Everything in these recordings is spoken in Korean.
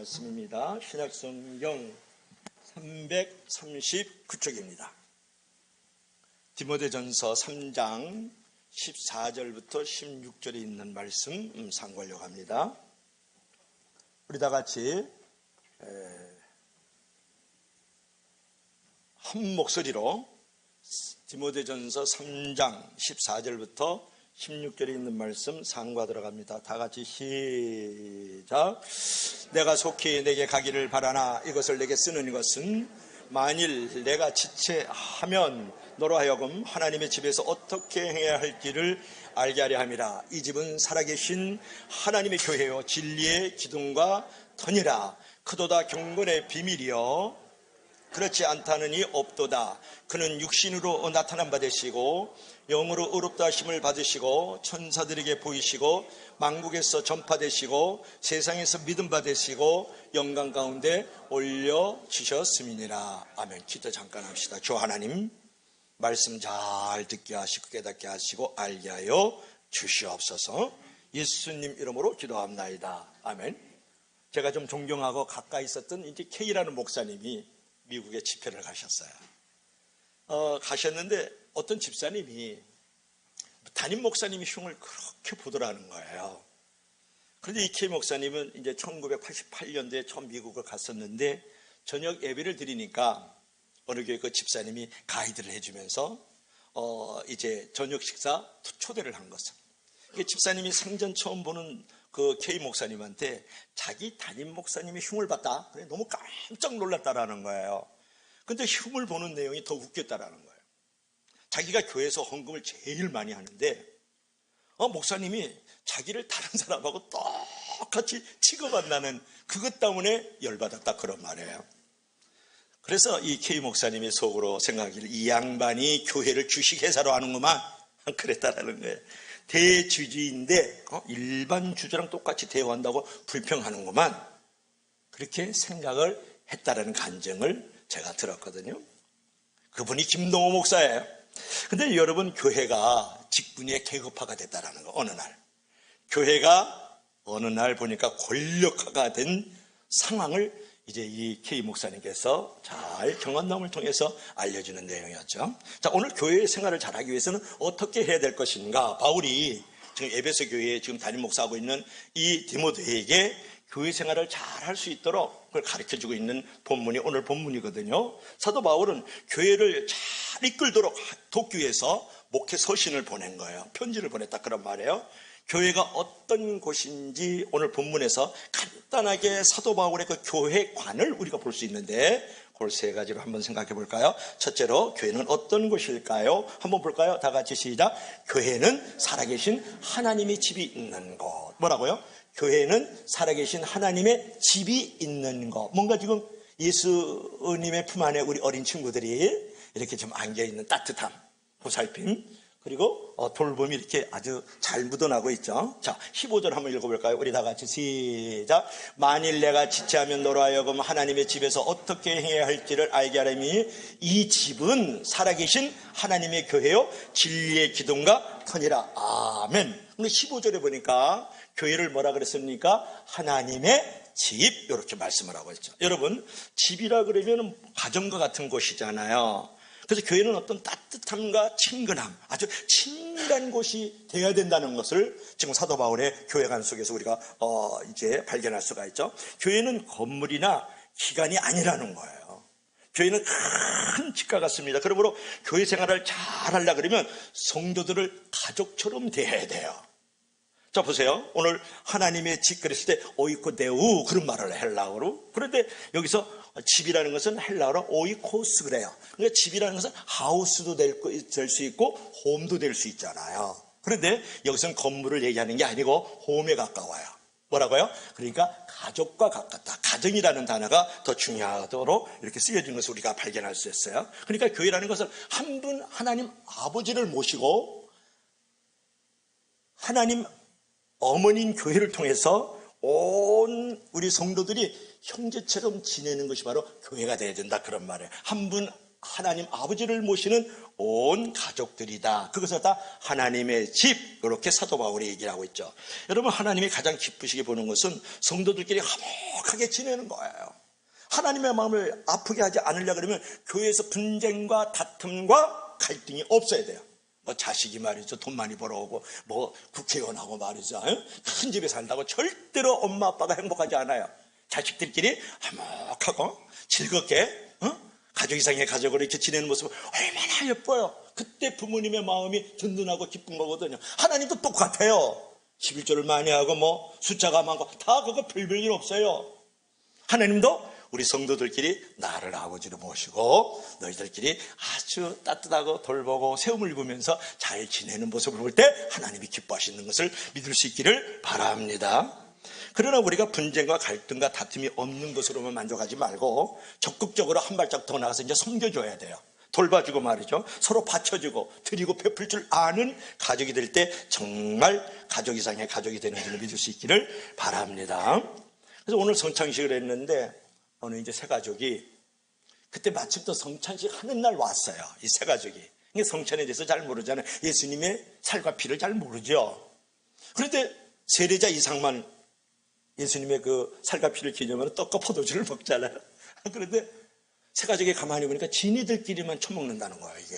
말씀입니다. 신약성경 339쪽입니다. 디모데전서 3장 14절부터 16절에 있는 말씀 상고하려고 합니다. 우리 다 같이 한 목소리로 디모데전서 3장 14절부터 16절에 있는 말씀 상고하 들어갑니다. 다 같이 시작. 내가 속히 내게 가기를 바라나 이것을 내게 쓰는 것은 만일 내가 지체하면 너로 하여금 하나님의 집에서 어떻게 행해야 할지를 알게 하려 함이라. 이 집은 살아계신 하나님의 교회요 진리의 기둥과 터니라. 크도다 경건의 비밀이요 그렇지 않다는 이 없도다. 그는 육신으로 나타난 바 되시고 영으로 의롭다 하심을 받으시고 천사들에게 보이시고 만국에서 전파되시고 세상에서 믿음 받으시고 영광 가운데 올려주셨음이니라. 아멘. 기도 잠깐 합시다. 주 하나님 말씀 잘 듣게 하시고 깨닫게 하시고 알게 하여 주시옵소서. 예수님 이름으로 기도합나이다. 아멘. 제가 좀 존경하고 가까이 있었던 이제 K라는 목사님이 미국에 집회를 가셨어요. 가셨는데 어떤 집사님이 담임 목사님이 흉을 그렇게 보더라는 거예요. 그런데 이 K 목사님은 이제 1988년도에 처음 미국을 갔었는데 저녁 예배를 드리니까 어느 교회 그 집사님이 가이드를 해주면서 이제 저녁 식사 초대를 한 것을. 집사님이 생전 처음 보는 그 K 목사님한테 자기 담임 목사님이 흉을 봤다. 그래 너무 깜짝 놀랐다라는 거예요. 근데 흉을 보는 내용이 더 웃겼다라는 거예요. 자기가 교회에서 헌금을 제일 많이 하는데 목사님이 자기를 다른 사람하고 똑같이 취급한다는 그것 때문에 열받았다 그런 말이에요. 그래서 이 K 목사님이 속으로 생각하기를 이 양반이 교회를 주식회사로 하는구만 그랬다라는 거예요. 대주주인데 일반 주주랑 똑같이 대우한다고 불평하는구만 그렇게 생각을 했다라는 간증을 제가 들었거든요. 그분이 김동호 목사예요. 근데 여러분 교회가 직분의 계급화가 됐다라는 거. 어느 날 교회가 어느 날 보니까 권력화가 된 상황을 이제 이 K 목사님께서 잘 경험담을 통해서 알려주는 내용이었죠. 자, 오늘 교회의 생활을 잘하기 위해서는 어떻게 해야 될 것인가? 바울이 지금 에베소 교회에 지금 담임 목사하고 있는 이 디모데에게 교회 생활을 잘 할 수 있도록 그걸 가르쳐주고 있는 본문이 오늘 본문이거든요. 사도 바울은 교회를 잘 이끌도록 돕기 위해서 목회 서신을 보낸 거예요. 편지를 보냈다 그런 말이에요. 교회가 어떤 곳인지 오늘 본문에서 간단하게 사도 바울의 그 교회관을 우리가 볼 수 있는데 그걸 세 가지로 한번 생각해 볼까요? 첫째로 교회는 어떤 곳일까요? 한번 볼까요? 다 같이 시작. 교회는 살아계신 하나님의 집이 있는 곳. 뭐라고요? 교회는 살아계신 하나님의 집이 있는 것. 뭔가 지금 예수님의 품 안에 우리 어린 친구들이 이렇게 좀 안겨있는 따뜻함, 보살핌, 그리고 돌봄이 이렇게 아주 잘 묻어나고 있죠. 자, 15절 한번 읽어볼까요? 우리 다 같이 시작. 만일 내가 지체하면 너로 하여금 하나님의 집에서 어떻게 행해야 할지를 알게 하려니 이 집은 살아계신 하나님의 교회요 진리의 기둥과 터니라. 아멘. 근데 15절에 보니까 교회를 뭐라 그랬습니까? 하나님의 집 이렇게 말씀을 하고 있죠. 여러분 집이라 그러면 가정과 같은 곳이잖아요. 그래서 교회는 어떤 따뜻함과 친근함, 아주 친밀한 곳이 되어야 된다는 것을 지금 사도 바울의 교회관 속에서 우리가 이제 발견할 수가 있죠. 교회는 건물이나 기관이 아니라는 거예요. 교회는 큰 집과 같습니다. 그러므로 교회 생활을 잘 하려고 그러면 성도들을 가족처럼 대해야 돼요. 자, 보세요. 오늘 하나님의 집 그랬을 때 오이코데우 그런 말을 헬라어로. 그런데 여기서 집이라는 것은 헬라어로 오이코스 그래요. 그러니까 집이라는 것은 하우스도 될 수 있고 홈도 될 수 있잖아요. 그런데 여기서는 건물을 얘기하는 게 아니고 홈에 가까워요. 뭐라고요? 그러니까 가족과 가깝다. 가정이라는 단어가 더 중요하도록 이렇게 쓰여진 것을 우리가 발견할 수 있어요. 그러니까 교회라는 것은 한 분 하나님 아버지를 모시고 하나님 어머니인 교회를 통해서 온 우리 성도들이 형제처럼 지내는 것이 바로 교회가 되어야 된다 그런 말이에요. 한 분 하나님 아버지를 모시는 온 가족들이다. 그것을 다 하나님의 집, 그렇게 사도 바울이 얘기를 하고 있죠. 여러분, 하나님이 가장 기쁘시게 보는 것은 성도들끼리 화목하게 지내는 거예요. 하나님의 마음을 아프게 하지 않으려고 그러면 교회에서 분쟁과 다툼과 갈등이 없어야 돼요. 뭐 자식이 말이죠, 돈 많이 벌어오고 뭐 국회의원하고 말이죠, 큰 집에 산다고 절대로 엄마 아빠가 행복하지 않아요. 자식들끼리 화목하고 즐겁게 가족 이상의 가족으로 이렇게 지내는 모습은 얼마나 예뻐요. 그때 부모님의 마음이 든든하고 기쁜 거거든요. 하나님도 똑같아요. 11조를 많이 하고 뭐 숫자가 많고 다 그거 별별 없어요. 하나님도 우리 성도들끼리 나를 아버지로 모시고 너희들끼리 아주 따뜻하고 돌보고 세움을 입으면서 잘 지내는 모습을 볼 때 하나님이 기뻐하시는 것을 믿을 수 있기를 바랍니다. 그러나 우리가 분쟁과 갈등과 다툼이 없는 것으로만 만족하지 말고 적극적으로 한 발짝 더 나가서 이제 섬겨줘야 돼요. 돌봐주고 말이죠. 서로 받쳐주고 드리고 베풀 줄 아는 가족이 될 때 정말 가족 이상의 가족이 되는 줄을 믿을 수 있기를 바랍니다. 그래서 오늘 성찬식을 했는데 오늘 이제 세 가족이 그때 마침 또 성찬식 하는 날 왔어요. 이 세 가족이. 성찬에 대해서 잘 모르잖아요. 예수님의 살과 피를 잘 모르죠. 그런데 세례자 이상만 예수님의 그 살과 피를 기념하는 떡과 포도주를 먹잖아요. 그런데 세 가족이 가만히 보니까 지니들끼리만 처먹는다는 거예요, 이게.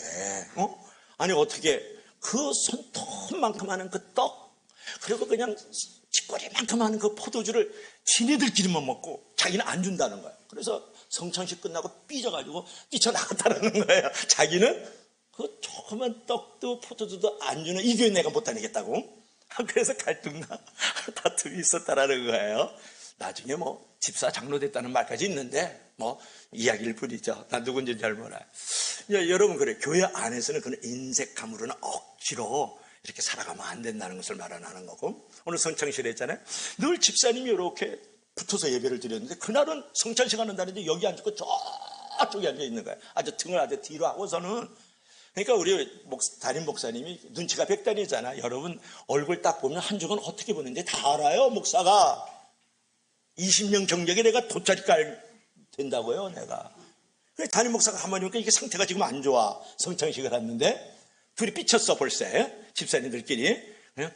아니, 어떻게 그 손톱만큼 하는 그 떡, 그리고 그냥 쥐꼬리만큼 하는 그 포도주를 지네들끼리만 먹고 자기는 안 준다는 거예요. 그래서 성찬식 끝나고 삐져가지고 뛰쳐나갔다는 거예요. 자기는 그 조그만 떡도 포도주도 안 주는 이 교회 내가 못 다니겠다고. 그래서 갈등과 다툼이 있었다라는 거예요. 나중에 뭐 집사 장로 됐다는 말까지 있는데 뭐 이야기를 부리죠. 나 누군지 잘 몰라요. 여러분, 그래, 교회 안에서는 그런 인색함으로는 억지로 이렇게 살아가면 안 된다는 것을 말하는 거고, 오늘 성찬식 했잖아요. 늘 집사님이 이렇게 붙어서 예배를 드렸는데 그날은 성찬식 하는 날인데 여기 앉고 저쪽에 앉아 있는 거예요. 아주 등을 아주 뒤로 하고서는. 그러니까 우리 담임 목사님이 눈치가 백단이잖아. 여러분 얼굴 딱 보면 한쪽은 어떻게 보는지 다 알아요. 목사가 20년 경력에 내가 돗자리 깔 된다고요, 내가. 그래서 담임 목사가 가만히 보니까 이게 상태가 지금 안 좋아. 성찬식을 했는데 둘이 삐쳤어 벌써. 집사님들끼리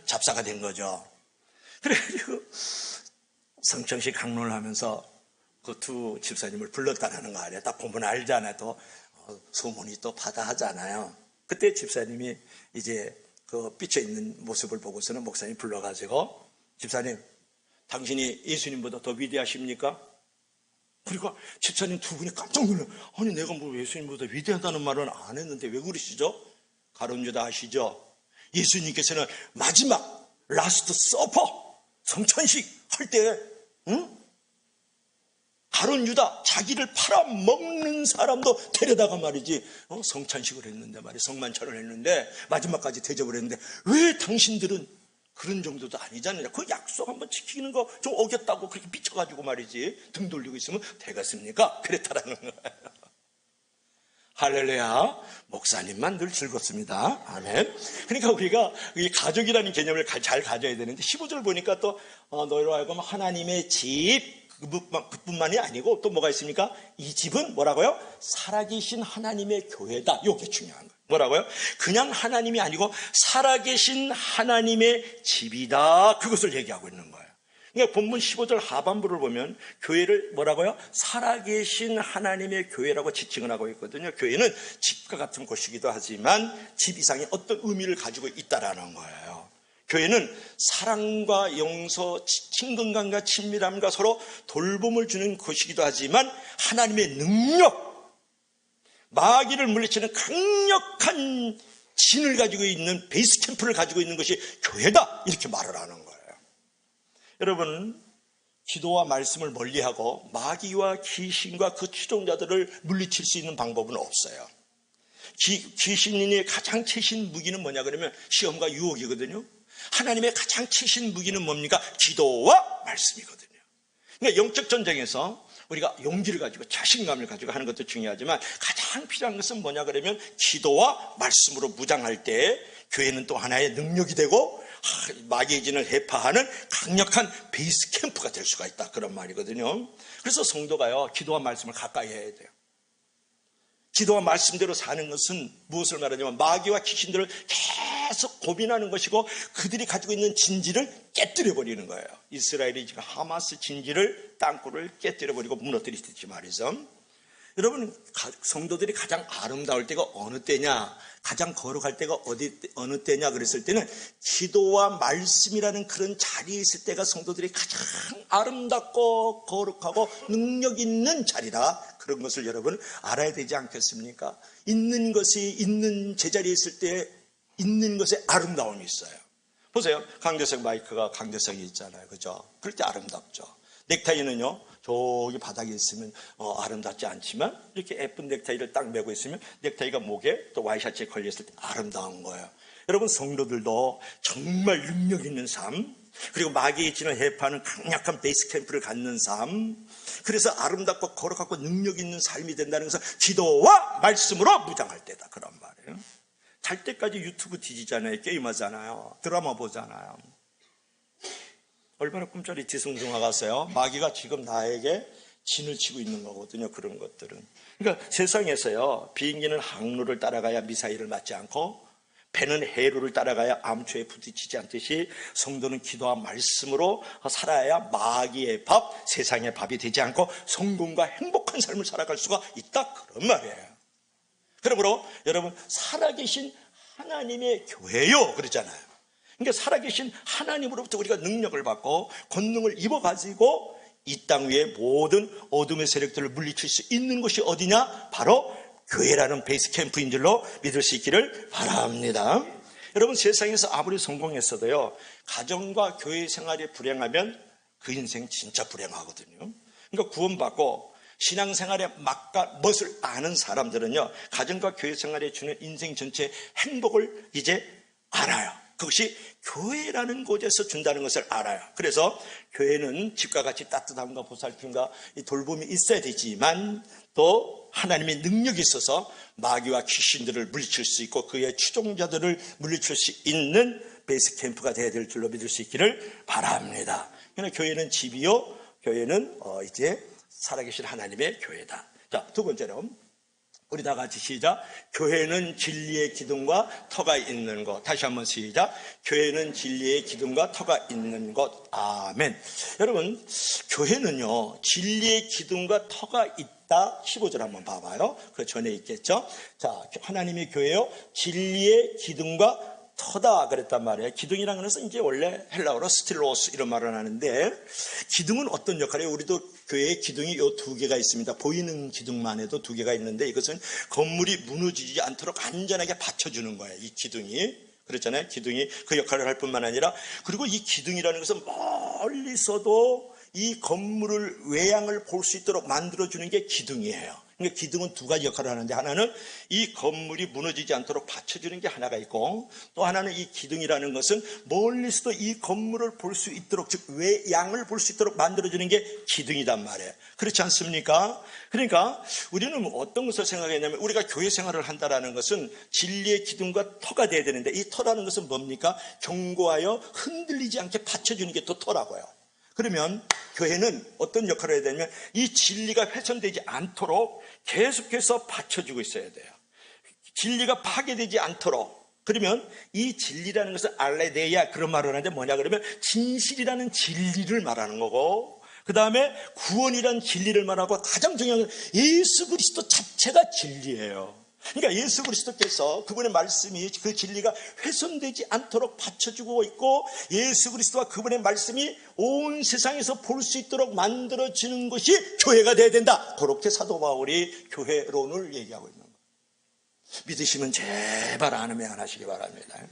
잡사가 된 거죠. 그래가지고 성찬식 강론을 하면서 그 두 집사님을 불렀다라는 거 아니에요. 딱 보면 알잖아요. 또 소문이 또 바다하잖아요. 그때 집사님이 이제 그 삐쳐 있는 모습을 보고서는 목사님 불러가지고, 집사님, 당신이 예수님보다 더 위대하십니까? 그러니까 집사님 두 분이 깜짝 놀라요. 아니, 내가 뭐 예수님보다 위대하다는 말은 안 했는데 왜 그러시죠? 가룟 유다 아시죠? 예수님께서는 마지막 라스트 서퍼 성찬식 할 때 가룟 유다 자기를 팔아먹는 사람도 데려다가 말이지 성찬식을 했는데 말이야, 성만찬을 했는데 마지막까지 대접을 했는데 왜 당신들은 그런 정도도 아니잖아요. 그 약속 한번 지키는 거 좀 어겼다고 그렇게 미쳐가지고 말이지 등 돌리고 있으면 되겠습니까? 그랬다라는 거예요. 할렐루야. 목사님만 늘 즐겁습니다. 아멘. 그러니까 우리가 이 가족이라는 개념을 잘 가져야 되는데 15절 보니까 또 너희로 하여금 하나님의 집, 그뿐만이 아니고 또 뭐가 있습니까? 이 집은 뭐라고요? 살아계신 하나님의 교회다. 이게 중요한 거예요. 뭐라고요? 그냥 하나님이 아니고 살아계신 하나님의 집이다. 그것을 얘기하고 있는 거예요. 그러니까 본문 15절 하반부를 보면 교회를 뭐라고요? 살아계신 하나님의 교회라고 지칭을 하고 있거든요. 교회는 집과 같은 곳이기도 하지만 집 이상의 어떤 의미를 가지고 있다라는 거예요. 교회는 사랑과 용서, 친근감과 친밀함과 서로 돌봄을 주는 곳이기도 하지만 하나님의 능력, 마귀를 물리치는 강력한 진을 가지고 있는 베이스 캠프를 가지고 있는 것이 교회다. 이렇게 말을 하는 거예요. 여러분, 기도와 말씀을 멀리하고 마귀와 귀신과 그 추종자들을 물리칠 수 있는 방법은 없어요. 귀신인의 가장 최신 무기는 뭐냐 그러면 시험과 유혹이거든요. 하나님의 가장 최신 무기는 뭡니까? 기도와 말씀이거든요. 그러니까 영적 전쟁에서 우리가 용기를 가지고 자신감을 가지고 하는 것도 중요하지만 가장 필요한 것은 뭐냐 그러면 기도와 말씀으로 무장할 때 교회는 또 하나의 능력이 되고 마귀의 진을 해파하는 강력한 베이스 캠프가 될 수가 있다. 그런 말이거든요. 그래서 성도가요, 기도와 말씀을 가까이 해야 돼요. 기도와 말씀대로 사는 것은 무엇을 말하냐면 마귀와 귀신들을 계속 고민하는 것이고 그들이 가지고 있는 진지를 깨뜨려버리는 거예요. 이스라엘이 지금 하마스 진지를 땅굴을 깨뜨려버리고 무너뜨리듯이 말이죠. 여러분, 성도들이 가장 아름다울 때가 어느 때냐, 가장 거룩할 때가 어느 때냐 그랬을 때는 기도와 말씀이라는 그런 자리에 있을 때가 성도들이 가장 아름답고 거룩하고 능력 있는 자리다. 그런 것을 여러분 알아야 되지 않겠습니까? 있는 것이 있는 제자리에 있을 때 있는 것에 아름다움이 있어요. 보세요. 강대석 마이크가 강대석이 있잖아요. 그죠? 그럴 때 아름답죠. 넥타이는요, 저기 바닥에 있으면 아름답지 않지만 이렇게 예쁜 넥타이를 딱 메고 있으면 넥타이가 목에 또 와이셔츠에 걸렸을 때 아름다운 거예요. 여러분, 성도들도 정말 능력 있는 삶, 그리고 마귀의 진을 해파하는 강력한 베이스 캠프를 갖는 삶, 그래서 아름답고 거룩하고 능력 있는 삶이 된다는 것은 기도와 말씀으로 무장할 때다, 그런 말이에요. 잘 때까지 유튜브 뒤지잖아요. 게임하잖아요. 드라마 보잖아요. 얼마나 꿈자리 뒤숭숭하겠어요. 마귀가 지금 나에게 진을 치고 있는 거거든요. 그런 것들은. 그러니까 세상에서요, 비행기는 항로를 따라가야 미사일을 맞지 않고 배는 해로를 따라가야 암초에 부딪히지 않듯이 성도는 기도와 말씀으로 살아야 마귀의 밥, 세상의 밥이 되지 않고 성공과 행복한 삶을 살아갈 수가 있다, 그런 말이에요. 그러므로 여러분, 살아계신 하나님의 교회요 그러잖아요. 그러니까 살아계신 하나님으로부터 우리가 능력을 받고 권능을 입어가지고 이 땅 위에 모든 어둠의 세력들을 물리칠 수 있는 곳이 어디냐? 바로 교회라는 베이스 캠프인 줄로 믿을 수 있기를 바랍니다. 여러분, 세상에서 아무리 성공했어도요, 가정과 교회 생활이 불행하면 그 인생 진짜 불행하거든요. 그러니까 구원받고 신앙생활의 맛과 멋을 아는 사람들은요, 가정과 교회 생활에 주는 인생 전체의 행복을 이제 알아요. 그것이 교회라는 곳에서 준다는 것을 알아요. 그래서 교회는 집과 같이 따뜻함과 보살핌과 돌봄이 있어야 되지만 또 하나님의 능력이 있어서 마귀와 귀신들을 물리칠 수 있고 그의 추종자들을 물리칠 수 있는 베이스 캠프가 되어야 될 줄로 믿을 수 있기를 바랍니다. 그러나 교회는 집이요, 교회는 이제 살아계신 하나님의 교회다. 자, 두 번째로 우리 다 같이 시작. 교회는 진리의 기둥과 터가 있는 것. 다시 한번 시작. 교회는 진리의 기둥과 터가 있는 것. 아멘. 여러분, 교회는요, 진리의 기둥과 터가 있다. 15절 한번 봐봐요. 그 전에 있겠죠. 자, 하나님의 교회요, 진리의 기둥과 터다 그랬단 말이에요. 기둥이라는 것은 이제 원래 헬라어로 스틸로스 이런 말을 하는데, 기둥은 어떤 역할이에요? 우리도 교회에 기둥이 요 두 개가 있습니다. 보이는 기둥만 해도 두 개가 있는데 이것은 건물이 무너지지 않도록 안전하게 받쳐주는 거예요. 이 기둥이. 그렇잖아요. 기둥이 그 역할을 할 뿐만 아니라, 그리고 이 기둥이라는 것은 멀리서도 이 건물을 외양을 볼 수 있도록 만들어주는 게 기둥이에요. 그러니까 기둥은 두 가지 역할을 하는데, 하나는 이 건물이 무너지지 않도록 받쳐주는 게 하나가 있고, 또 하나는 이 기둥이라는 것은 멀리서도 이 건물을 볼 수 있도록, 즉 외양을 볼 수 있도록 만들어주는 게 기둥이단 말이에요. 그렇지 않습니까? 그러니까 우리는 어떤 것을 생각했냐면, 우리가 교회 생활을 한다는 것은 진리의 기둥과 터가 돼야 되는데, 이 터라는 것은 뭡니까? 견고하여 흔들리지 않게 받쳐주는 게 또 터라고요. 그러면 교회는 어떤 역할을 해야 되냐면, 이 진리가 훼손되지 않도록 계속해서 받쳐주고 있어야 돼요. 진리가 파괴되지 않도록. 그러면 이 진리라는 것은 알레데이아 그런 말을 하는데 뭐냐 그러면 진실이라는 진리를 말하는 거고, 그 다음에 구원이라는 진리를 말하고, 가장 중요한 건 예수 그리스도 자체가 진리예요. 그러니까 예수 그리스도께서 그분의 말씀이, 그 진리가 훼손되지 않도록 받쳐주고 있고, 예수 그리스도와 그분의 말씀이 온 세상에서 볼 수 있도록 만들어지는 것이 교회가 되어야 된다. 그렇게 사도 바울이 교회론을 얘기하고 있는 거예요. 믿으시면 제발 안 하면 안 하시기 바랍니다.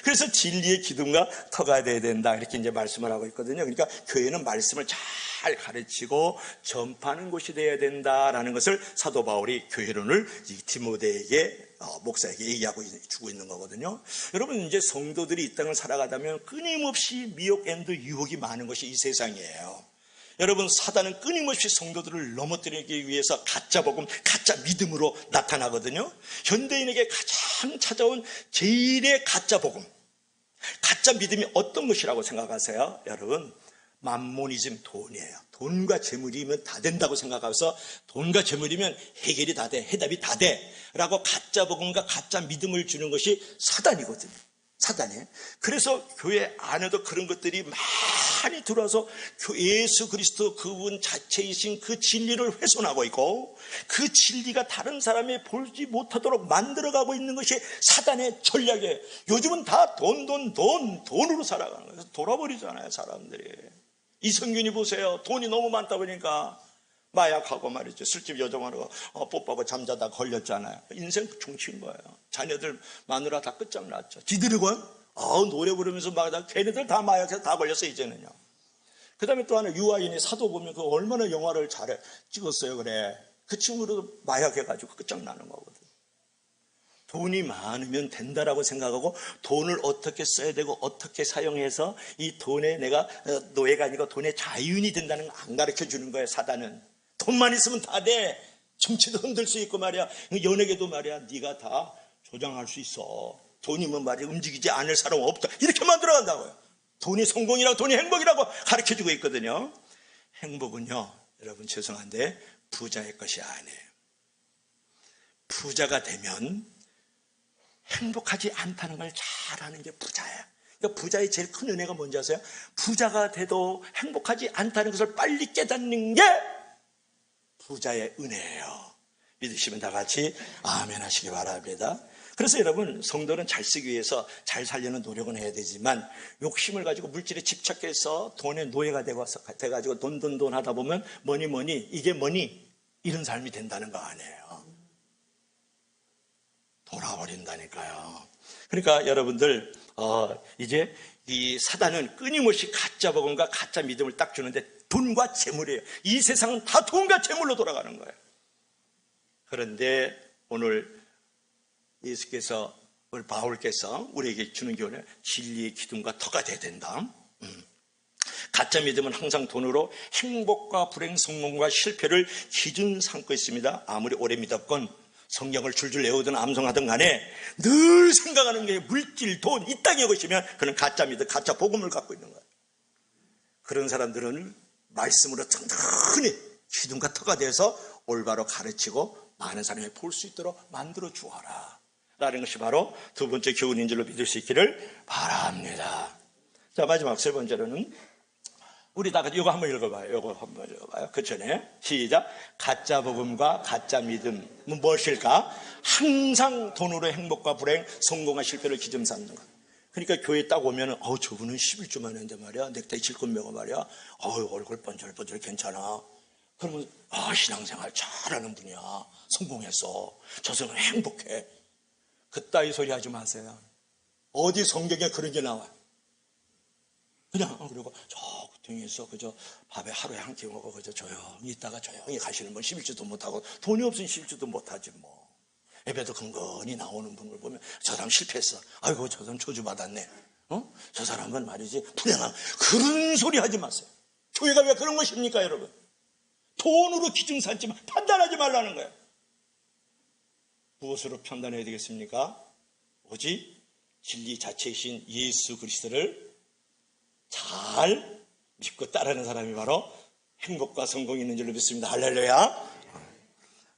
그래서 진리의 기둥과 터가 돼야 된다, 이렇게 이제 말씀을 하고 있거든요. 그러니까 교회는 말씀을 잘 가르치고 전파하는 곳이 되어야 된다라는 것을 사도 바울이 교회론을 디모데에게, 목사에게 얘기하고 주고 있는 거거든요. 여러분, 이제 성도들이 이 땅을 살아가다면 끊임없이 미혹, 앤도 유혹이 많은 것이 이 세상이에요. 여러분, 사단은 끊임없이 성도들을 넘어뜨리기 위해서 가짜 복음, 가짜 믿음으로 나타나거든요. 현대인에게 가장 찾아온 제일의 가짜 복음, 가짜 믿음이 어떤 것이라고 생각하세요? 여러분, 맘모니즘, 돈이에요. 돈과 재물이면 다 된다고 생각해서 돈과 재물이면 해결이 다 돼, 해답이 다 돼 라고 가짜 복음과 가짜 믿음을 주는 것이 사단이거든요. 사단이에요. 그래서 교회 안에도 그런 것들이 많이 들어와서 예수 그리스도 그분 자체이신 그 진리를 훼손하고 있고, 그 진리가 다른 사람이 보지 못하도록 만들어가고 있는 것이 사단의 전략이에요. 요즘은 다 돈으로 살아가는 거예요. 돌아버리잖아요, 사람들이. 이성균이 보세요. 돈이 너무 많다 보니까 마약하고 말이죠. 술집 여정하고 뽀뽀하고 잠자다 걸렸잖아요. 인생 종친 거예요. 자녀들 마누라 다 끝장났죠. 지들이건 노래 부르면서 막 걔네들 다 마약해서 다 걸렸어 이제는요. 그 다음에 또 하나 유아인이 사도 보면 그 얼마나 영화를 잘 찍었어요. 그래. 그 친구도 마약해가지고 끝장나는 거거든. 돈이 많으면 된다라고 생각하고 돈을 어떻게 써야 되고 어떻게 사용해서 이 돈에 내가 노예가 아니고 돈의 자유인이 된다는 거 안 가르쳐 주는 거예요. 사단은. 돈만 있으면 다 돼. 정치도 흔들 수 있고 말이야. 연예계도 말이야. 네가 다 조장할 수 있어. 돈이면 말이야. 움직이지 않을 사람 없다. 이렇게 만들어 간다고요. 돈이 성공이라고 돈이 행복이라고 가르쳐 주고 있거든요. 행복은요, 여러분 죄송한데 부자의 것이 아니에요. 부자가 되면 행복하지 않다는 걸 잘 아는 게 부자예요. 그러니까 부자의 제일 큰 은혜가 뭔지 아세요? 부자가 돼도 행복하지 않다는 것을 빨리 깨닫는 게 부자의 은혜예요. 믿으시면 다 같이 아멘 하시기 바랍니다. 그래서 여러분, 성도는 잘 쓰기 위해서 잘 살려는 노력은 해야 되지만 욕심을 가지고 물질에 집착해서 돈의 노예가 돼가지고 돈 하다 보면 뭐니 이게 뭐니 이런 삶이 된다는 거 아니에요. 돌아버린다니까요. 그러니까 여러분들 이제 이 사단은 끊임없이 가짜 복음과 가짜 믿음을 딱 주는데 돈과 재물이에요. 이 세상은 다 돈과 재물로 돌아가는 거예요. 그런데 오늘 예수께서, 오늘 바울께서 우리에게 주는 교훈은 진리의 기둥과 터가 돼야 된다. 가짜 믿음은 항상 돈으로 행복과 불행, 성공과 실패를 기준 삼고 있습니다. 아무리 오래 믿었건 성경을 줄줄 외우든 암송하든 간에 늘 생각하는 게 물질, 돈, 이 땅의 것이면 그는 가짜 믿음, 가짜 복음을 갖고 있는 거예요. 그런 사람들은 말씀으로 튼튼히 기둥과 터가 돼서 올바로 가르치고 많은 사람이 볼 수 있도록 만들어 주어라 라는 것이 바로 두 번째 교훈인 줄로 믿을 수 있기를 바랍니다. 자, 마지막 세 번째로는 우리 다 같이 이거 한번 읽어봐요. 그 전에 시작. 가짜 복음과 가짜 믿음은 무엇일까? 항상 돈으로 행복과 불행, 성공과 실패를 기준 삼는 것. 그러니까 교회 딱 오면은 저분은 11주만 했는데 말이야, 넥타이 질끈 매고 말이야, 얼굴 번절번절 괜찮아. 그러면 신앙생활 잘하는 분이야, 성공했어, 저 사람은 행복해. 그따위 소리 하지 마세요. 어디 성경에 그런 게 나와요? 그냥 그리고 저 등에서 그저 밥에 하루에 한 끼 먹고 그저 조용히 있다가 조용히 가시는 분 11주도 못하고, 돈이 없으면 11주도 못하지 뭐. 예배도 근근히 나오는 분을 보면 저 사람 실패했어, 아이고 저 사람 저주받았네, 저 사람은 말이지 불행한, 그런 소리 하지 마세요. 교회가 왜 그런 것입니까 여러분? 돈으로 기준 삼지 판단하지 말라는 거예요. 무엇으로 판단해야 되겠습니까? 오직 진리 자체이신 예수 그리스도를 잘 믿고 따르는 사람이 바로 행복과 성공이 있는 줄로 믿습니다. 할렐루야.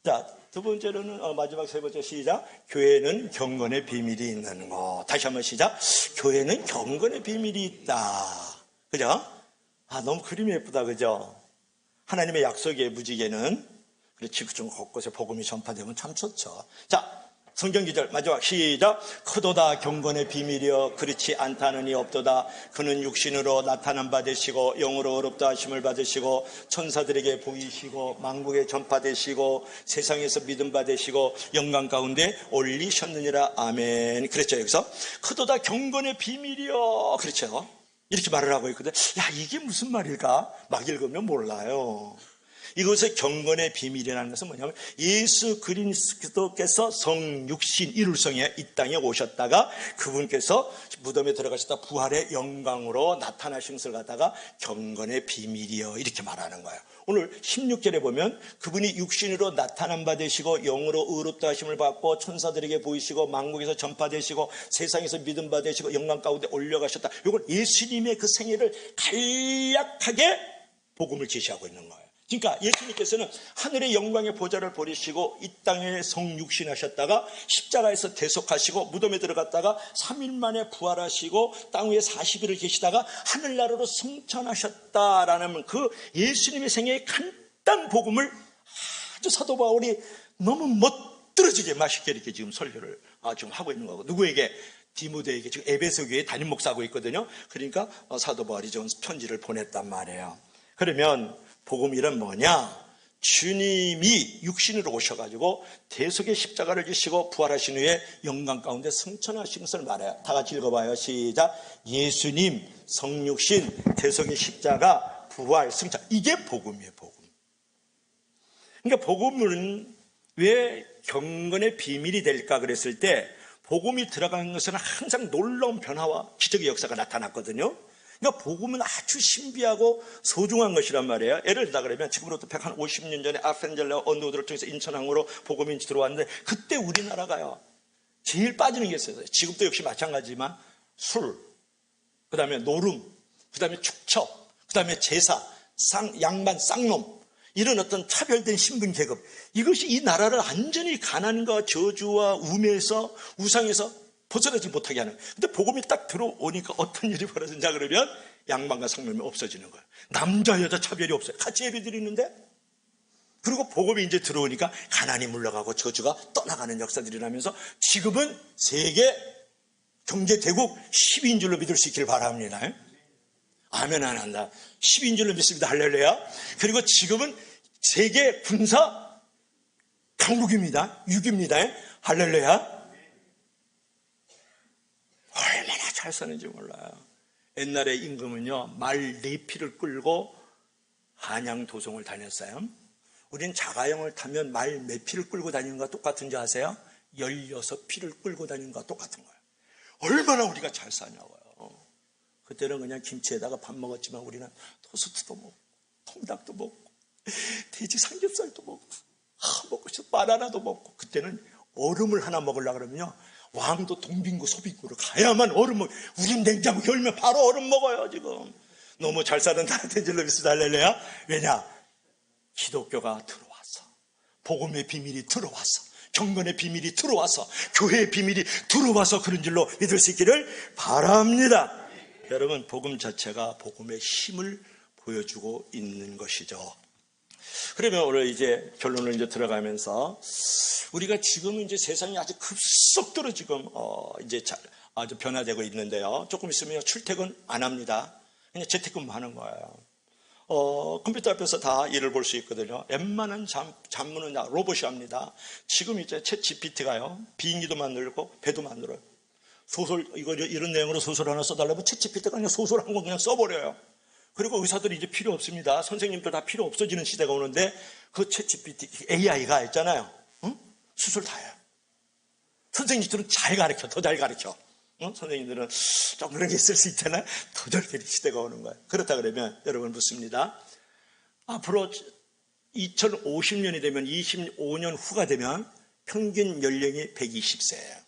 자, 두 번째로는 마지막 세 번째 시작. 교회는 경건의 비밀이 있는 거. 다시 한번 시작. 교회는 경건의 비밀이 있다. 그죠? 너무 그림이 예쁘다. 그죠? 하나님의 약속의 무지개는 지구촌 곳곳에 복음이 전파되면 참 좋죠. 자, 성경 기절 마지막 시작. 크도다 경건의 비밀이여 그렇지 않다는 이 없도다. 그는 육신으로 나타난 바 되시고 영으로 어렵다 하심을 받으시고 천사들에게 보이시고 만국에 전파되시고 세상에서 믿음 받으시고 영광 가운데 올리셨느니라. 아멘. 그랬죠. 여기서 크도다 경건의 비밀이여, 그렇죠. 이렇게 말을 하고 있거든. 이게 무슨 말일까? 막 읽으면 몰라요. 이것의 경건의 비밀이라는 것은 뭐냐면 예수 그리스도께서 성육신 이룰성에 이 땅에 오셨다가 그분께서 무덤에 들어가셨다 부활의 영광으로 나타나신 것을 갖다가 경건의 비밀이요 이렇게 말하는 거예요. 오늘 16절에 보면 그분이 육신으로 나타난 바 되시고 영으로 의롭다 하심을 받고 천사들에게 보이시고 만국에서 전파되시고 세상에서 믿음 바 되시고 영광 가운데 올려가셨다. 이건 예수님의 그 생애를 간략하게 복음을 제시하고 있는 거예요. 그러니까 예수님께서는 하늘의 영광의 보좌를 버리시고 이 땅에 성육신하셨다가 십자가에서 대속하시고 무덤에 들어갔다가 3일 만에 부활하시고 땅 위에 40일을 계시다가 하늘나라로 승천하셨다라는 그 예수님의 생애의 간단 복음을 아주 사도 바울이 너무 멋들어지게 맛있게 이렇게 지금 설교를 지금 하고 있는 거고, 누구에게? 디모데에게. 지금 에베소 교회에 담임 목사하고 있거든요. 그러니까 사도 바울이 지금 편지를 보냈단 말이에요. 그러면 복음이란 뭐냐? 주님이 육신으로 오셔가지고 대속의 십자가를 지시고 부활하신 후에 영광 가운데 승천하신 것을 말해요. 다 같이 읽어봐요. 시작. 예수님 성육신 대속의 십자가 부활 승천, 이게 복음이에요. 복음. 그러니까 복음은 왜 경건의 비밀이 될까 그랬을 때 복음이 들어가는 것은 항상 놀라운 변화와 기적의 역사가 나타났거든요. 그러니까 복음은 아주 신비하고 소중한 것이란 말이에요. 예를 들다 그러면 지금으로부터 150년 전에 아펜젤레와 언더우드를 통해서 인천항으로 복음이 들어왔는데 그때 우리나라가요 제일 빠지는 게 있어요. 지금도 역시 마찬가지지만 술, 그 다음에 노름, 그 다음에 축척, 그 다음에 제사, 양반, 쌍놈, 이런 어떤 차별된 신분 계급, 이것이 이 나라를 완전히 가난과 저주와 우매에서 우상에서 벗어나지 못하게 하는. 근데 복음이 딱 들어오니까 어떤 일이 벌어진다 그러면 양반과 쌍놈이 없어지는 거예요. 남자 여자 차별이 없어요. 같이 예배 드리는데. 그리고 복음이 이제 들어오니까 가난이 물러가고 저주가 떠나가는 역사들이 나면서 지금은 세계 경제대국 10위인 줄로 믿을 수 있기를 바랍니다. 아멘 안 한다. 10위인 줄로 믿습니다. 할렐루야. 그리고 지금은 세계 군사 강국입니다. 6위입니다. 할렐루야. 얼마나 잘 사는지 몰라요. 옛날에 임금은요 말 4피를 끌고 한양 도성을 다녔어요. 우린 자가용을 타면 말 몇 피를 끌고 다니는 거와 똑같은지 아세요? 16피를 끌고 다니는 거와 똑같은 거예요. 얼마나 우리가 잘 사냐고요. 그때는 그냥 김치에다가 밥 먹었지만 우리는 토스트도 먹고 통닭도 먹고 돼지 삼겹살도 먹고 먹고 싶어 바나나도 먹고. 그때는 얼음을 하나 먹으려고 그러면요 왕도 동빙구 소빙구로 가야만 얼음 먹어요. 우린 냉장고 열면 바로 얼음 먹어요. 지금 너무 잘 사는 나라한테 질러 믿습니다. 할렐루야. 왜냐? 기독교가 들어와서 복음의 비밀이 들어와서 경건의 비밀이 들어와서 교회의 비밀이 들어와서 그런 줄로 믿을 수 있기를 바랍니다. 여러분, 복음 자체가 복음의 힘을 보여주고 있는 것이죠. 그러면 오늘 이제 결론을 이제 들어가면서 우리가 지금은 이제 세상이 아주 급속도로 지금 이제 아주 변화되고 있는데요. 조금 있으면 출퇴근 안 합니다. 그냥 재택근무하는 거예요. 컴퓨터 앞에서 다 일을 볼 수 있거든요. 웬만한 잡무는 로봇이 합니다. 지금 이제 챗 GPT가요 비행기도 만들고 배도 만들어요. 소설 이런 내용으로 소설 하나 써달라면 챗 GPT가 그냥 소설 한 권 그냥 써버려요. 그리고 의사들이 이제 필요 없습니다. 선생님들 다 필요 없어지는 시대가 오는데 그 챗 GPT AI가 있잖아요. 응? 수술 다 해요. 선생님들은 잘 가르쳐, 더 잘 가르쳐. 응? 선생님들은 좀 그런 게 있을 수 있잖아요. 더 잘 가르치는 시대가 오는 거예요. 그렇다 그러면 여러분 묻습니다. 앞으로 2050년이 되면 25년 후가 되면 평균 연령이 120세예요.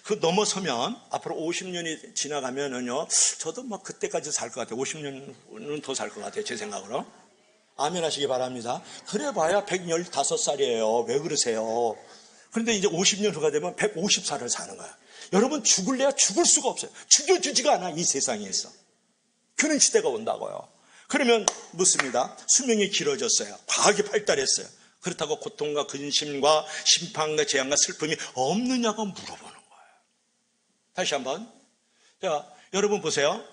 그 넘어서면 앞으로 50년이 지나가면은요, 저도 막 그때까지 살 것 같아요. 50년은 더 살 것 같아요. 제 생각으로. 아멘 하시기 바랍니다. 그래 봐야 115살이에요. 왜 그러세요? 그런데 이제 50년 후가 되면 150살을 사는 거야. 여러분, 죽을래야 죽을 수가 없어요. 죽여주지가 않아, 이 세상에서. 그런 시대가 온다고요. 그러면 묻습니다. 수명이 길어졌어요. 과학이 발달했어요. 그렇다고 고통과 근심과 심판과 재앙과 슬픔이 없느냐고 물어보는 거예요. 다시 한번. 자, 여러분 보세요.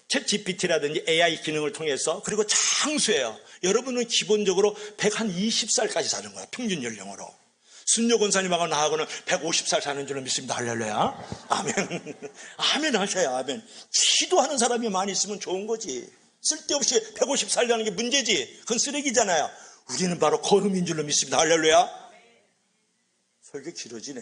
챗 GPT라든지 AI 기능을 통해서, 그리고 장수예요. 여러분은 기본적으로 120살까지 사는 거야. 평균 연령으로. 순녀 권사님하고 나하고는 150살 사는 줄로 믿습니다. 할렐루야. 아멘. 아멘 하셔야 아멘. 기도하는 사람이 많이 있으면 좋은 거지. 쓸데없이 150살 사는 게 문제지. 그건 쓰레기잖아요. 우리는 바로 거름인 줄로 믿습니다. 할렐루야. 설교 길어지네.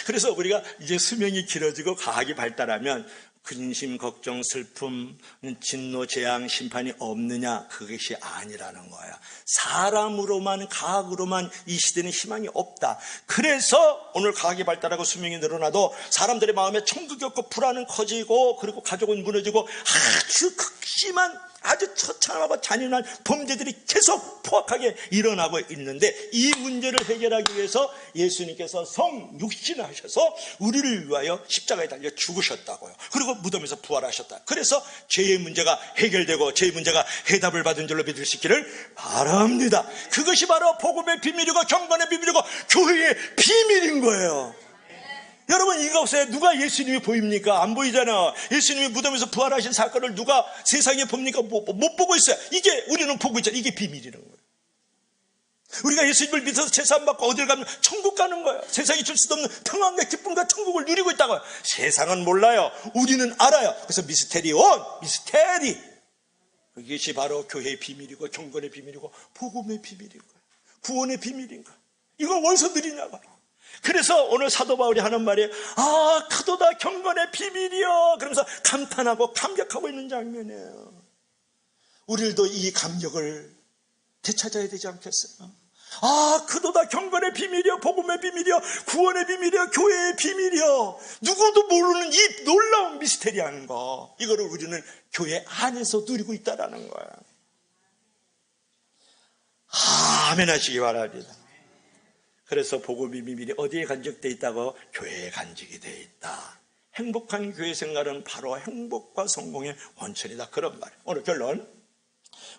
그래서 우리가 이제 수명이 길어지고 과학이 발달하면 근심, 걱정, 슬픔, 진노, 재앙, 심판이 없느냐? 그것이 아니라는 거야. 사람으로만, 과학으로만 이 시대는 희망이 없다. 그래서 오늘 과학이 발달하고 수명이 늘어나도 사람들의 마음에 천국이 없고 불안은 커지고, 그리고 가족은 무너지고, 아주 극심한, 아주 처참하고 잔인한 범죄들이 계속 포악하게 일어나고 있는데, 이 문제를 해결하기 위해서 예수님께서 성육신을 하셔서 우리를 위하여 십자가에 달려 죽으셨다고요. 그리고 무덤에서 부활하셨다. 그래서 죄의 문제가 해결되고 죄의 문제가 해답을 받은 줄로 믿을 수 있기를 바랍니다. 그것이 바로 복음의 비밀이고 경건의 비밀이고 교회의 비밀인 거예요. 여러분, 이거 없어요. 누가 예수님이 보입니까? 안 보이잖아. 예수님이 무덤에서 부활하신 사건을 누가 세상에 봅니까? 못 보고 있어요. 이게 우리는 보고 있잖아요. 이게 비밀이라는 거예요. 우리가 예수님을 믿어서 제사함 받고 어딜 가면 천국 가는 거예요. 세상이 줄 수도 없는 평안과 기쁨과 천국을 누리고 있다고요. 세상은 몰라요. 우리는 알아요. 그래서 미스테리. 이것이 바로 교회의 비밀이고 경건의 비밀이고 복음의 비밀인 거예요. 구원의 비밀인 거예요. 이걸 어디서 누리냐고. 그래서 오늘 사도 바울이 하는 말이 그도다 경건의 비밀이요. 그러면서 감탄하고 감격하고 있는 장면이에요. 우리도 이 감격을 되찾아야 되지 않겠어요? 그도다 경건의 비밀이요, 복음의 비밀이요, 구원의 비밀이요, 교회의 비밀이요. 누구도 모르는 이 놀라운 미스테리한 거, 이거를 우리는 교회 안에서 누리고 있다라는 거예요. 아멘 하시기 바랍니다. 그래서 복음의 비밀이 어디에 간직되어 있다고? 교회에 간직이 되어 있다. 행복한 교회 생활은 바로 행복과 성공의 원천이다. 그런 말이에요. 오늘 결론.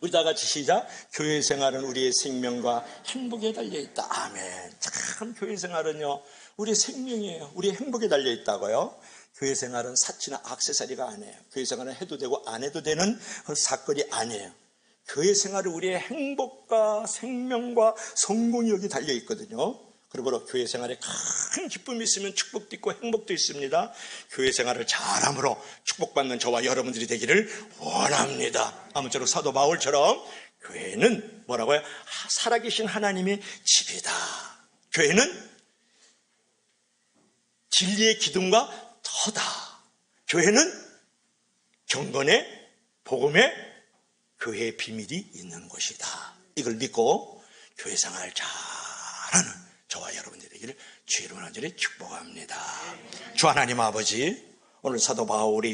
우리 다 같이 시작. 교회 생활은 우리의 생명과 행복에 달려있다. 아멘. 참 교회 생활은요, 우리의 생명이에요. 우리의 행복에 달려있다고요. 교회 생활은 사치나 액세서리가 아니에요. 교회 생활은 해도 되고 안 해도 되는 사건이 아니에요. 교회 생활은 우리의 행복과 생명과 성공이 여기 달려있거든요. 그러므로 교회 생활에 큰 기쁨이 있으면 축복도 있고 행복도 있습니다. 교회 생활을 잘함으로 축복받는 저와 여러분들이 되기를 원합니다. 아무쪼록 사도 바울처럼 교회는 뭐라고요? 살아계신 하나님의 집이다. 교회는 진리의 기둥과 터다. 교회는 경건의 복음의 교회의 비밀이 있는 곳이다. 이걸 믿고 교회 생활을 잘하는 저와 여러분들이 되기를 주의 이름으로 간절히 축복합니다. 주 하나님 아버지, 오늘 사도 바울이